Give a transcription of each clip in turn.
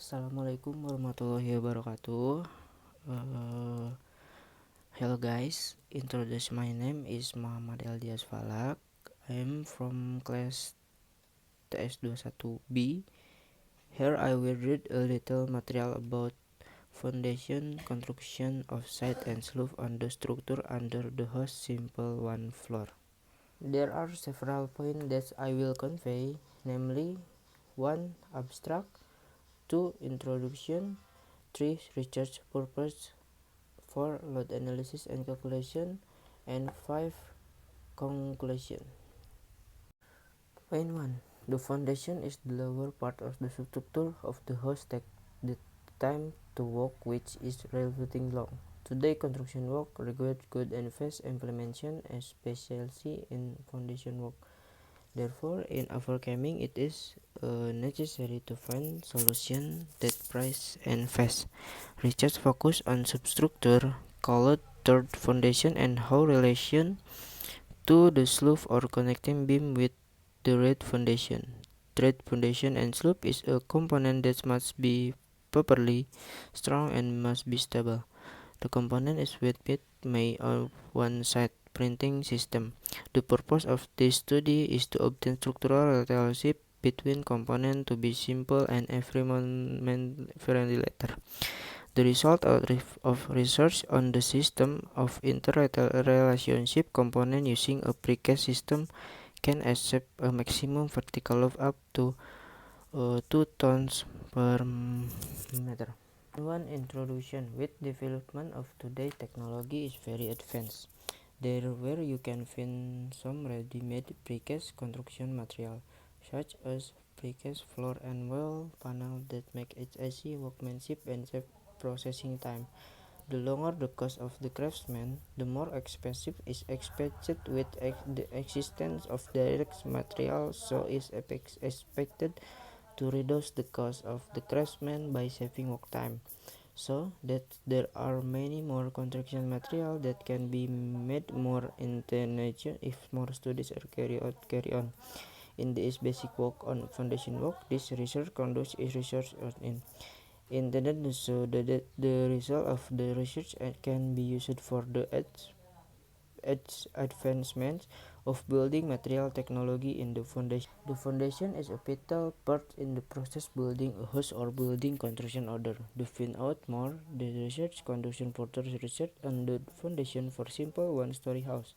Assalamualaikum warahmatullahi wabarakatuh. Uh, Hello guys, introduce my name is Muhammad Eldias Falak. I am from class TS21B. Here I will read a little material about foundation construction of site and slope on the structure under the house simple one floor. There are several points that I will convey, namely 1. Abstract, 2. Introduction, 3. Research purpose, 4. Load analysis and calculation, and 5. Conclusion. Point 1. The foundation is the lower part of the structure of the house take the time to work, which is relatively long. Today, construction work requires good and fast implementation, especially in foundation work. Therefore, in overcoming it is necessary to find solutions that price and fast. Research focus on substructure called third foundation and how relation to the slope or connecting beam with the red foundation. Thread foundation and slope is a component that must be properly strong and must be stable. The component is with made on one side printing system. The purpose of this study is to obtain structural relationship between components to be simple and friendly later. The result of research on the system of interrelationship component using a precast system can accept a maximum vertical load up to 2 tons per meter. One introduction. With development of today's technology is very advanced. There where you can find some ready-made precast construction material, such as precast floor and wall panel that make it easy workmanship and save processing time. The longer the cost of the craftsman, the more expensive is expected with the existence of direct material, so is expected to reduce the cost of the craftsman by saving work time, so that there are many more construction material that can be made more intelligent if more studies are carry on. In this basic work on foundation work, this research conduct is research in intended so that the result of the research can be used for the advancement of building material technology in the foundation. The foundation is a vital part in the process building a house or building construction order. To find out more, the research conduction further research on the foundation for simple one-story house.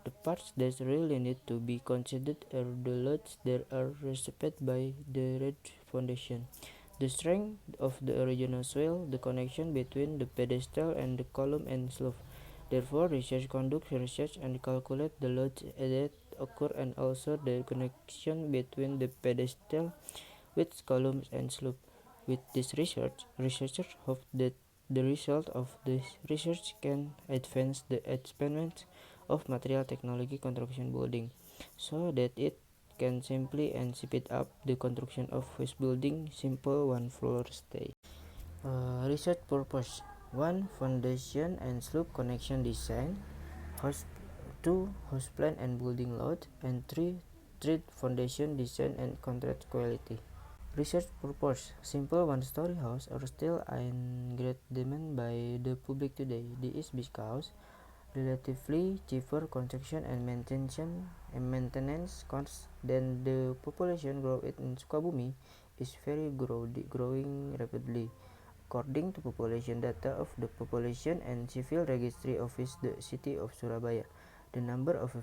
The parts that really need to be considered are the loads that are received by the red foundation, the strength of the original soil, the connection between the pedestal and the column and slope. Therefore, research conducts research and calculate the loads that occur and also the connection between the pedestal with columns and slope. With this research, researchers hope that the result of this research can advance the advancement of material technology construction building, so that it can simply and speed up the construction of house building simple one floor stay. Research purpose: 1. Foundation and slope connection design, house 2. House plan and building load, and 3. Treat foundation design and contract quality. Research purpose: simple one-story house are still in great demand by the public today. This is because relatively cheaper construction and maintenance costs than the population growth in Sukabumi is very growing rapidly. According to population data of the Population and Civil Registry Office, the city of Surabaya, the number of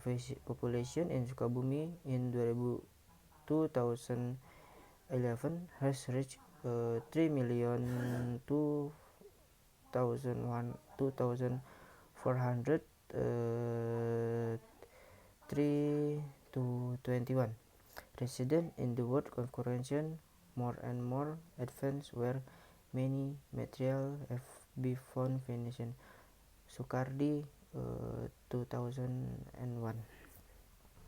population in Sukabumi in 2011 has reached 3,2,403 to 21 residents in the world concurrent more and more advanced where many material have been found finishing. Sukardi 2001.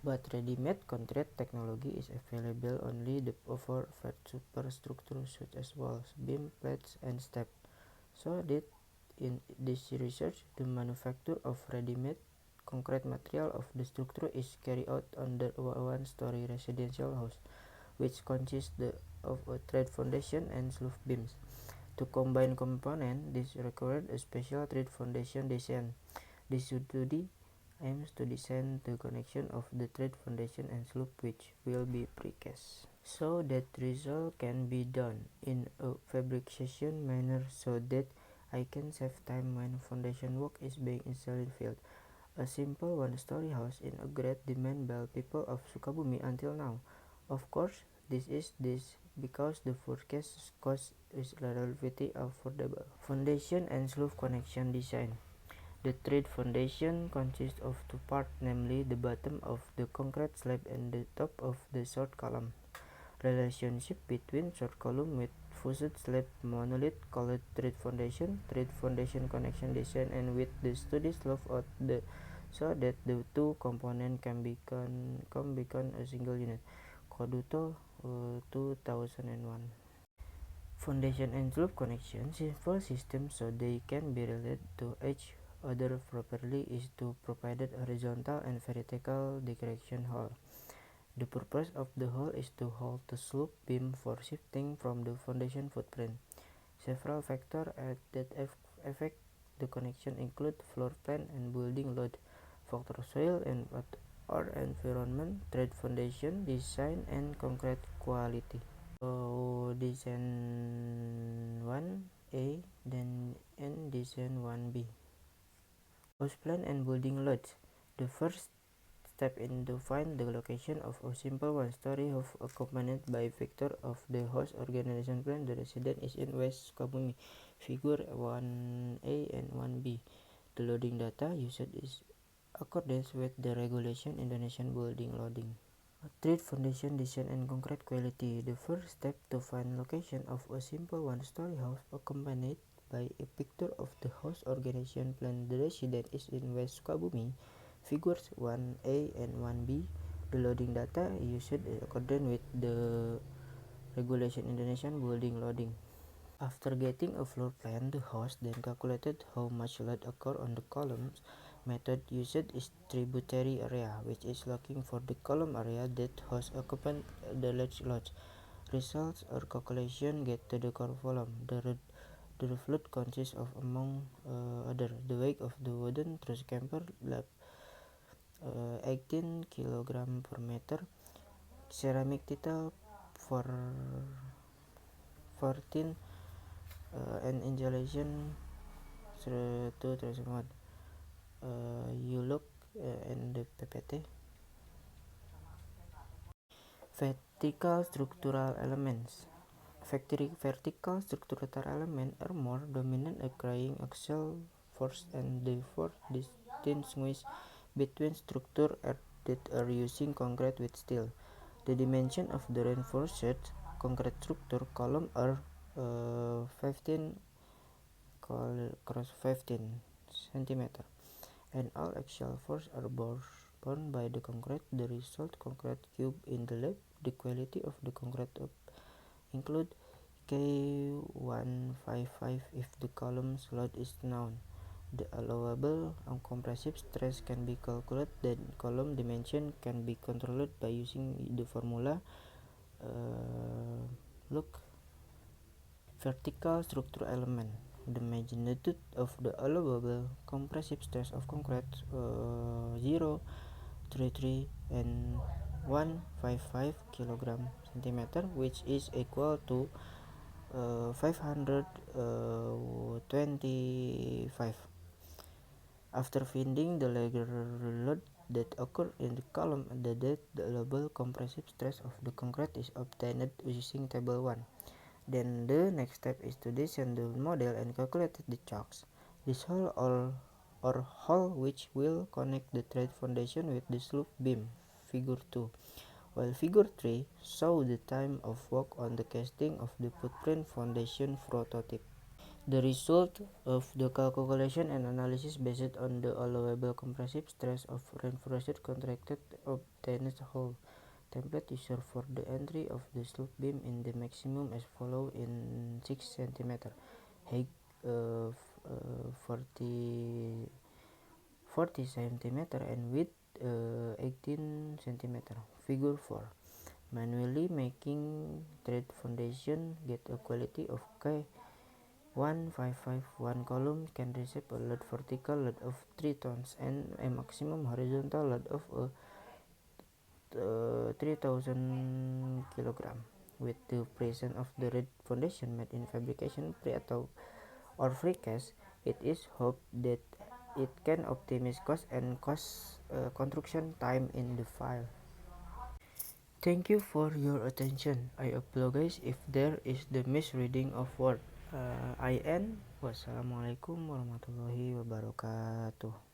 But ready-made concrete technology is available only the over superstructure such as walls, beam, plates, and steps. So that in this research, the manufacture of ready-made concrete material of the structure is carried out under a one-story residential house, which consists of a thread foundation and slope beams. To combine components, this required a special thread foundation design. This study aims to design the connection of the thread foundation and slope, which will be precast, so that result can be done in a fabrication manner so that I can save time when foundation work is being installed in the field. A simple one-story house in a great demand by people of Sukabumi until now. Of course, this is because the forecast cost is relatively affordable. Foundation and slope connection design. The thread foundation consists of two parts, namely the bottom of the concrete slab and the top of the short column. Relationship between short column with fused slab monolith called thread foundation connection design, and with the study slope of the so that the two components can become a single unit. Koduto 2001. Foundation and slope connection simple systems so they can be related to each other properly is to provide horizontal and vertical direction hole. The purpose of the hole is to hold the slope beam for shifting from the foundation footprint. Several factors that affect the connection include floor plan and building load, factor soil and or environment, thread foundation design, and concrete quality. So design 1A and design 1B. House plan and building loads. The first step in to find the location of a simple one-story house accompanied by vector of the house organization plan. The residence is in West Sukabumi. Figure 1A and 1B. The loading data used is accordance with the regulation Indonesian building loading. Thread foundation design and concrete quality. The first step to find location of a simple one-story house accompanied by a picture of the house organization plan. The residence is in West Sukabumi. Figures 1A and 1B. The loading data used is according with the regulation Indonesian building loading. After getting a floor plan, the host then calculated how much load occur on the columns. Method used is tributary area, which is looking for the column area that hosts occupant the large loads. Results or calculation get to the column. The flood consists of, among other, the weight of the wooden truss camper, 18 kg per meter, ceramic tile for 14, and insulation 2 you look and the PPT. Vertical structural elements. Vertical structural elements are more dominant, acquiring axial force and therefore distinguish between structures that are using concrete with steel. The dimension of the reinforced concrete structure column are 15 cross 15 cm, and all axial force are borne by the concrete. The result concrete cube in the lab. The quality of the concrete include K155 if the column's load is known. The allowable compressive stress can be calculated. Then column dimension can be controlled by using the formula. Look. Vertical structure element. The magnitude of the allowable compressive stress of concrete 0, 33 and 155 kg centimeter, which is equal to 525. After finding the layer load that occur in the column, the allowable compressive stress of the concrete is obtained using table 1. Then the next step is to design the model and calculate the chocks. This hole or hole which will connect the thread foundation with the slope beam, figure 2, while figure 3 shows the time of work on the casting of the footprint foundation prototype. The result of the calculation and analysis based on the allowable compressive stress of reinforced contracted obtained hole. Template used for the entry of the slope beam in the maximum as follows in 6 cm, height 40 cm and width 18 cm. Figure 4. manually making trade foundation get a quality of K1551 column can receive a load vertical load of 3 tons and a maximum horizontal load of 3000 kg. With the presence of the red foundation made in fabrication or precast, it is hoped that it can optimize cost and construction time in the field. Thank you for your attention. I apologize if there is the misreading of word. I end. Wassalamualaikum warahmatullahi wabarakatuh.